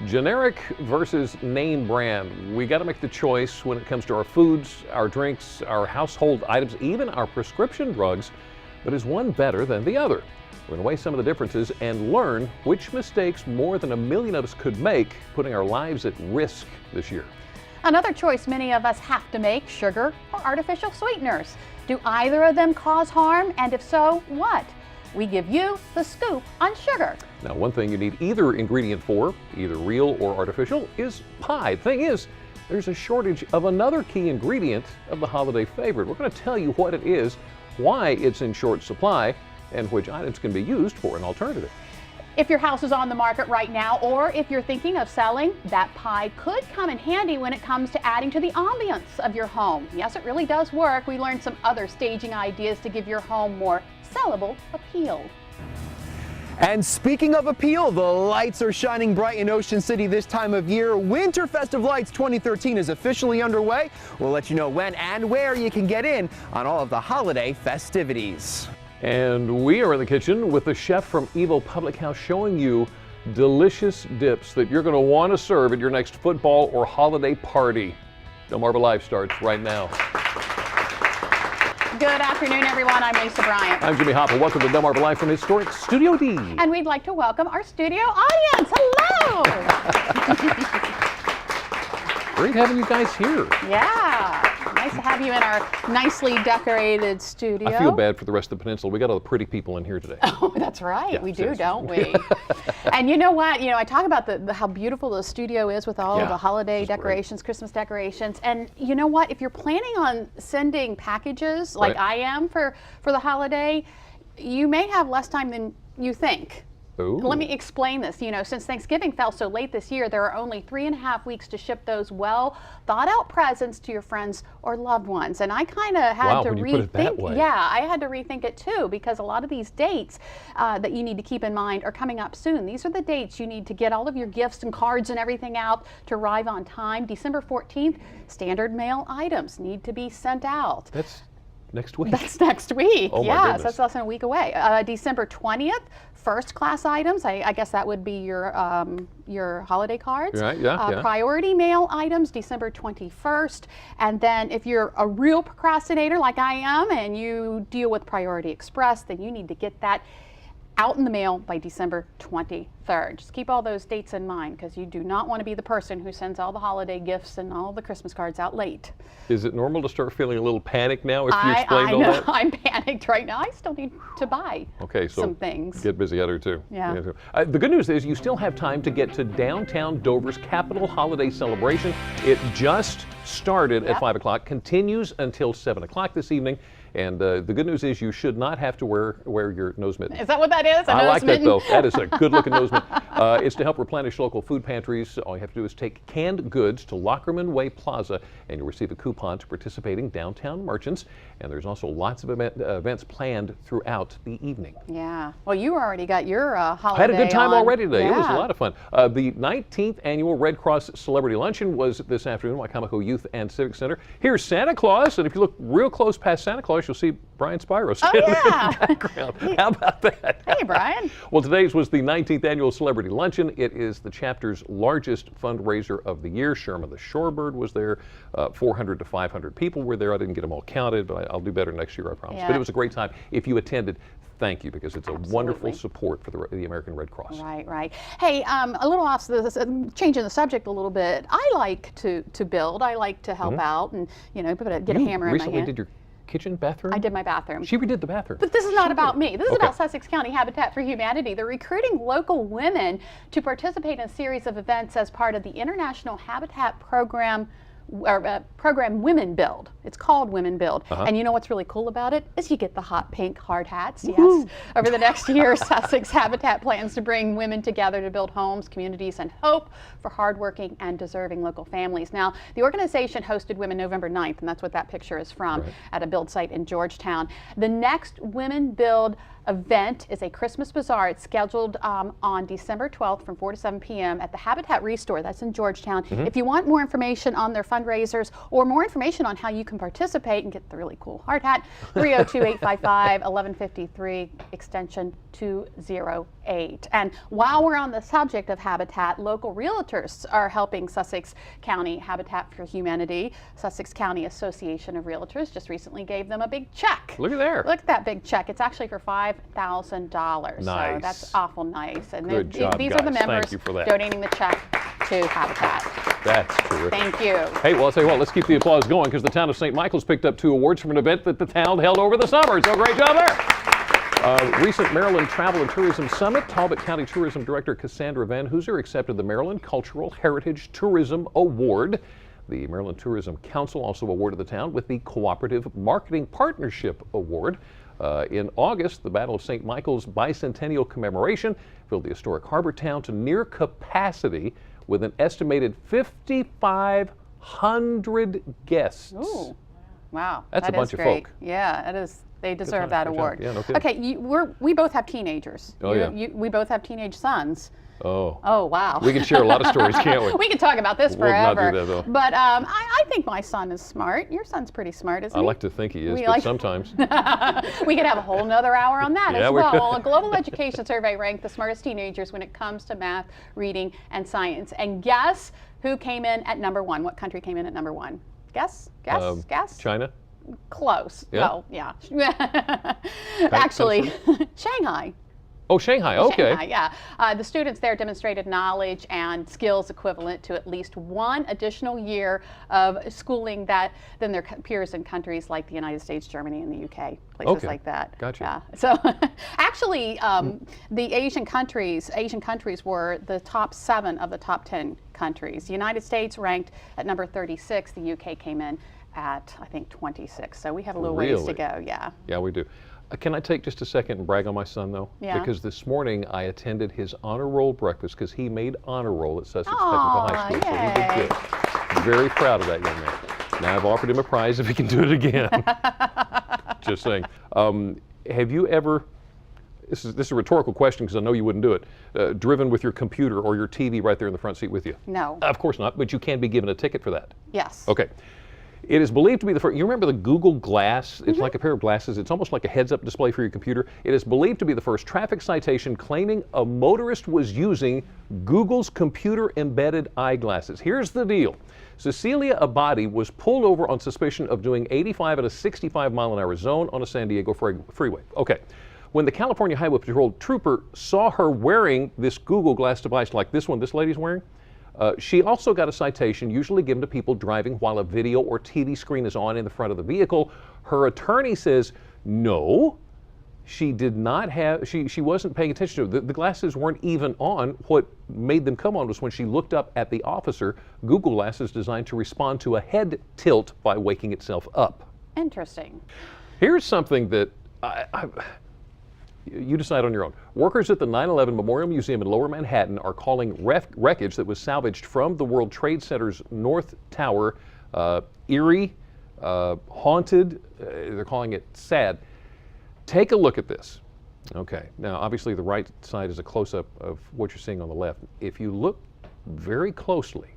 Generic versus name brand. We got to make the choice when it comes to our foods, our drinks, our household items, even our prescription drugs. But is one better than the other? We're going to weigh some of the differences and learn which mistakes more than a million of us could make, putting our lives at risk this year. Another choice many of us have to make: sugar or artificial sweeteners. Do either of them cause harm? And if so, what? We give you the scoop on sugar. Now, one thing you need either ingredient for, either real or artificial, is pie. The thing is, there's a shortage of another key ingredient of the holiday favorite. We're going to tell you what it is, why it's in short supply, and which items can be used for an alternative. If your house is on the market right now, or if you're thinking of selling, that pie could come in handy when it comes to adding to the ambiance of your home. Yes, it really does work. We learned some other staging ideas to give your home more sellable appeal. And speaking of appeal, the lights are shining bright in Ocean City this time of year. Winter Festive Lights 2013 is officially underway. We'll let you know when and where you can get in on all of the holiday festivities. And we are in the kitchen with the chef from Evo Public House showing you delicious dips that you're going to want to serve at your next football or holiday party. DelmarvaLife starts right now. Good afternoon, everyone. I'm Lisa Bryant. I'm Jimmy Hopper. Welcome to DelmarvaLife from historic Studio D. And we'd like to welcome our studio audience. Hello. Great having you guys here. Yeah. Nice to have you in our nicely decorated studio. I feel bad for the rest of the peninsula. We got all the pretty people in here today. Oh, that's right. Yeah, we do, seriously. don't we? And you know what? I talk about how beautiful the studio is with all of the holiday decorations, Christmas decorations. And you know what? If you're planning on sending packages like I am for the holiday, you may have less time than you think. Ooh. Let me explain this. Since Thanksgiving fell so late this year, there are only 3.5 weeks to ship those well thought out presents to your friends or loved ones. And I kind of had to when you put it that rethink. way. Yeah, I had to rethink it too, because a lot of these dates that you need to keep in mind are coming up soon. These are the dates you need to get all of your gifts and cards and everything out to arrive on time. December 14th, standard mail items need to be sent out. That's next week. That's next week. Oh, my yes, goodness. that's less than a week away. December 20th, first class items. I guess that would be your holiday cards. Right, yeah. Priority mail items, December 21st. And then if you're a real procrastinator like I am and you deal with Priority Express, then you need to get that out in the mail by December 23rd. Just keep all those dates in mind, because you do not want to be the person who sends all the holiday gifts and all the Christmas cards out late. Is it normal to start feeling a little panicked now if you explained all that? I'm panicked right now. I still need to buy some things. Get busy at her too. Yeah. The good news is you still have time to get to downtown Dover's Capitol Holiday Celebration. It just started at 5 o'clock, continues until 7 o'clock this evening. And the good news is you should not have to wear your nose mitten. Is that what that is? I like that, though. That is a good-looking nose mitten. It's to help replenish local food pantries. All you have to do is take canned goods to Lockerman Way Plaza, and you'll receive a coupon to participating downtown merchants. And there's also lots of events planned throughout the evening. Yeah. Well, you already got your holiday. I had a good time already today. Yeah. It was a lot of fun. The 19th annual Red Cross Celebrity Luncheon was this afternoon at Wacomico Youth and Civic Center. Here's Santa Claus, and if you look real close past Santa Claus, you'll see Brian Spyro standing in the background. How about that? Hey, Brian. Well, today's was the 19th annual Celebrity Luncheon. It is the chapter's largest fundraiser of the year. Sherman the Shorebird was there. 400 to 500 people were there. I didn't get them all counted, but I'll do better next year, I promise. Yeah. But it was a great time. If you attended, thank you, because it's a wonderful support for the American Red Cross. Right, right. Hey, a little off changing the subject a little bit. I like to build. I like to help out, and get a hammer in my hand. Recently did your kitchen, bathroom? I did my bathroom. She redid the bathroom. But this is not about me. This is about Sussex County Habitat for Humanity. They're recruiting local women to participate in a series of events as part of the International Habitat Program Women Build. It's called Women Build. And you know what's really cool about it is you get the hot pink hard hats. Yes. Over the next year, Sussex Habitat plans to bring women together to build homes, communities, and hope for hardworking and deserving local families. Now, the organization hosted Women November 9th, and that's what that picture is from, at a build site in Georgetown. The next Women Build event is a Christmas Bazaar. It's scheduled on December 12th from 4 to 7 p.m. at the Habitat Restore. That's in Georgetown. If you want more information on their fundraisers or more information on how you can can participate and get the really cool hard hat. 302-855-1153, extension 208. And while we're on the subject of habitat, local realtors are helping Sussex County Habitat for Humanity. Sussex County Association of Realtors just recently gave them a big check. Look at there. Look at that big check. It's actually for $5,000. Nice. So that's awful nice. And Good job, these guys. are the members Thank you for that. donating the check to Habitat. That's terrific. Thank you. Hey, well, I'll tell you what, let's keep the applause going because the town of St. Michael's picked up 2 awards from an event that the town held over the summer. So great job there. Recent Maryland Travel and Tourism Summit, Talbot County Tourism Director Cassandra Van Hooser accepted the Maryland Cultural Heritage Tourism Award. The Maryland Tourism Council also awarded the town with the Cooperative Marketing Partnership Award. In August, the Battle of St. Michael's bicentennial commemoration filled the historic harbor town to near capacity with an estimated 5,500 guests. Ooh, wow. That's a bunch of great. folk. Yeah, it is. They deserve job, that good job. award. Yeah, no kidding. Okay, we both have teenagers. Oh, yeah. We both have teenage sons. Oh. Oh, wow. We can share a lot of stories, can't we? We can talk about this We'll not forever. do that, though. But I think my son is smart. Your son's pretty smart, isn't I he? like to think he is, We but like- sometimes. We could have a whole nother hour on that Yeah, as we well. could. Well, a global education survey ranked the smartest teenagers when it comes to math, reading, and science. And guess who came in at number 1? What country came in at number 1? Guess? Guess? China? Close. Yeah? Well, yeah. Actually, Shanghai. Oh, Shanghai, okay. Shanghai, yeah. The students there demonstrated knowledge and skills equivalent to at least 1 additional year of schooling than their peers in countries like the United States, Germany, and the UK, places Okay. like that. Gotcha. Yeah. So actually, the Asian countries were the top 7 of the top 10 countries. The United States ranked at number 36. The UK came in at, I think, 26. So we have a little ways to Really? go, yeah. Yeah, we do. Can I take just a second and brag on my son, though? Yeah. Because this morning I attended his honor roll breakfast because he made honor roll at Sussex Aw, Technical High School. So he yay. did good. Very proud of that young man. Now I've offered him a prize if he can do it again. Just saying. Have you ever, this is a rhetorical question because I know you wouldn't do it, driven with your computer or your TV right there in the front seat with you? No. Of course not, but you can be given a ticket for that. Yes. Okay. It is believed to be the first. You remember the Google Glass? It's like a pair of glasses. It's almost like a heads-up display for your computer. It is believed to be the first traffic citation claiming a motorist was using Google's computer-embedded eyeglasses. Here's the deal. Cecilia Abadi was pulled over on suspicion of doing 85 at a 65-mile-an-hour zone on a San Diego freeway. Okay. When the California Highway Patrol trooper saw her wearing this Google Glass device like this one this lady's wearing, she also got a citation usually given to people driving while a video or TV screen is on in the front of the vehicle. Her attorney says, no, she did not have, she wasn't paying attention to it. The glasses weren't even on. What made them come on was when she looked up at the officer. Google Glass is designed to respond to a head tilt by waking itself up. Interesting. Here's something that you decide on your own. Workers at the 9/11 Memorial Museum in Lower Manhattan are calling wreckage that was salvaged from the World Trade Center's North Tower eerie, haunted. They're calling it sad. Take a look at this. Okay, now obviously the right side is a close-up of what you're seeing on the left. If you look very closely,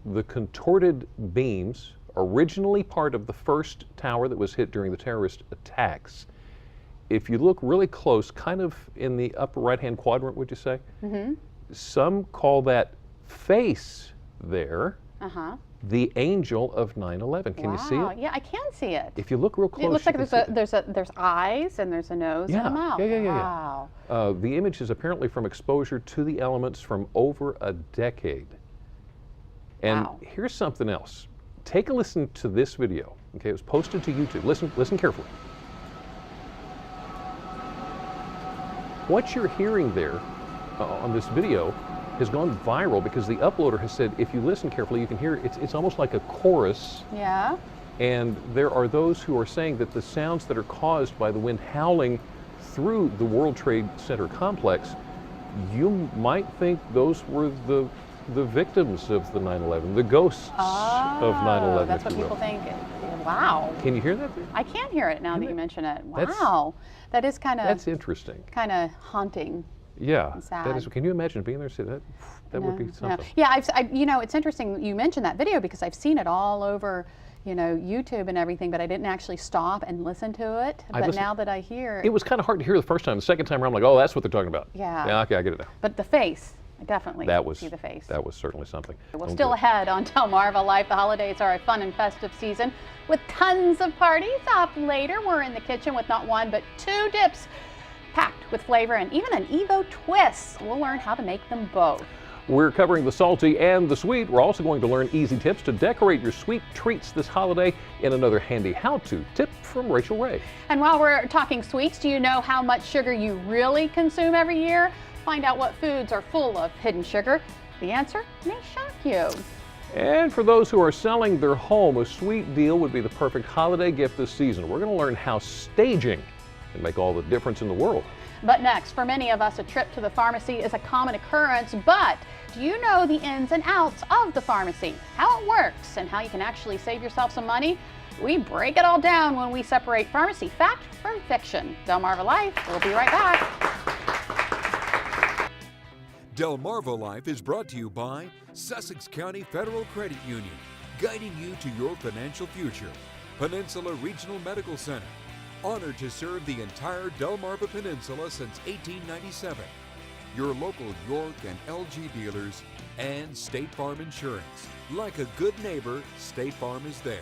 the contorted beams, originally part of the first tower that was hit during the terrorist attacks, if you look really close, kind of in the upper right-hand quadrant, would you say? Mm-hmm. Some call that face there the angel of 9/11. Can you see it? Yeah, I can see it. If you look real close, It looks you like can see it. there's eyes and there's a nose and a mouth. Yeah. Wow. The image is apparently from exposure to the elements from over a decade. And Wow. here's something else. Take a listen to this video. Okay, it was posted to YouTube. Listen carefully. What you're hearing there on this video has gone viral because the uploader has said if you listen carefully you can hear it's almost like a chorus, Yeah. and there are those who are saying that the sounds that are caused by the wind howling through the World Trade Center complex, you might think those were the victims of the 9/11, the ghosts of 9/11. That's what if you will. people think. Wow. Can you hear that? I can hear it now that you mention it. That's- Wow. That is kind That's of interesting. haunting. Yeah, and sad. that is. Can you imagine being there? See that? That would be No. something. Yeah, you know, it's interesting you mentioned that video because I've seen it all over YouTube and everything, but I didn't actually stop and listen to it. But now that I hear it was kind of hard to hear the first time. The second time around, I'm like, oh, that's what they're talking about. Yeah. Okay, I get it now. But the face, I definitely see the face. That was certainly something. Well, still ahead on DelmarvaLife, the holidays are a fun and festive season with tons of parties. Up later, we're in the kitchen with not one but 2 dips packed with flavor and even an Evo twist. We'll learn how to make them both. We're covering the salty and the sweet. We're also going to learn easy tips to decorate your sweet treats this holiday in another handy how-to tip from Rachel Ray. And while we're talking sweets, do you know how much sugar you really consume every year? Find out what foods are full of hidden sugar. The answer may shock you. And for those who are selling their home, a sweet deal would be the perfect holiday gift this season. We're going to learn how staging can make all the difference in the world. But next, for many of us, a trip to the pharmacy is a common occurrence, but do you know the ins and outs of the pharmacy, how it works, and how you can actually save yourself some money? We break it all down when we separate pharmacy fact from fiction. DelmarvaLife, we'll be right back. DelmarvaLife is brought to you by Sussex County Federal Credit Union, guiding you to your financial future. Peninsula Regional Medical Center, honored to serve the entire Delmarva Peninsula since 1897. Your local York and LG dealers, and State Farm Insurance. Like a good neighbor, State Farm is there.